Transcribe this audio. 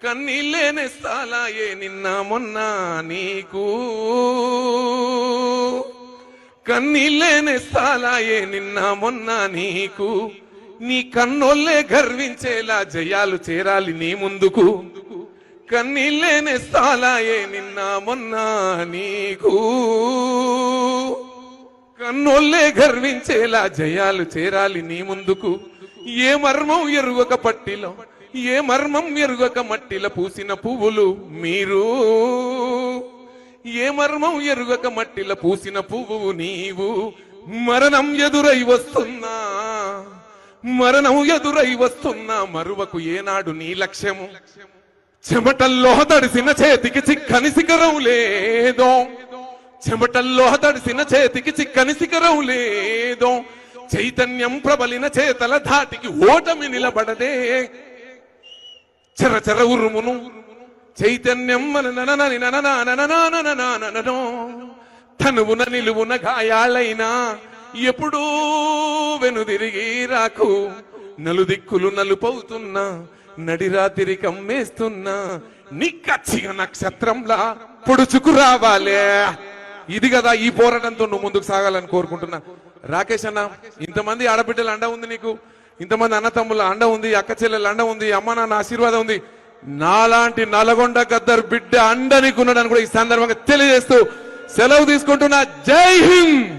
కన్నీళ్ళేనేస్తాలాయే నిన్న మొన్న నీకు, కన్నీళ్ళేనేస్తాలాయే నిన్న మొన్న నీకు. నీ కన్నోళ్ళే గర్వించేలా జయాలు చేరాలి నీ ముందుకు. కన్నీళ్ళేనేస్తాలాయే నిన్న మొన్న నీకు, కన్నోళ్ళే గర్వించేలా జయాలు చేరాలి నీ ముందుకు. ఏ మర్మం ఎరుగక పట్టిలో, ఏ మర్మం ఎరుగక మట్టిలో పూసిన పువ్వులు మీరు, ఏ మర్మం ఎరుగక మట్టిలో పూసిన పువ్వు నీవు. మరణం ఎదురై వస్తున్నా, మరణం ఎదురై వస్తున్నా మరువకు ఏనాడు నీ లక్ష్యము. చెమటల్లో తడిసిన చేతికి చిక్కని శిఖరం లేదో, చెమటల్లో తడిసిన చేతికి చిక్కని శిఖరం లేదో. చైతన్యం ప్రబలిన చేతల ధాటికి ఓటమి నిలబడదే. చరచర ఉరుమును చైతన్యం తనువున నిలువున గాయాలైనా ఎప్పుడూ వెనుదిరిగి రాకు. నలుదిక్కులు నలుపవుతున్నా, నడిరాతిరి కమ్మేస్తున్నా, నిక్కచ్చిగా నక్షత్రంలా పొడుచుకు రావాలే. ఇది కదా ఈ పోరాటంతో నువ్వు ముందుకు సాగాలని కోరుకుంటున్నా. రాకేష్ అన్న, ఇంతమంది ఆడబిడ్డల అండ ఉంది నీకు, ఇంతమంది అన్నతమ్ముల అండ ఉంది, అక్క చెల్లెల అండ ఉంది, అమ్మ నాన్న ఆశీర్వాదం ఉంది. నాలాంటి నల్గొండ గద్దర్ బిడ్డ అండ నీకున్నాడని కూడా ఈ సందర్భంగా తెలియజేస్తూ సెలవు తీసుకుంటున్నా. జై హింద్.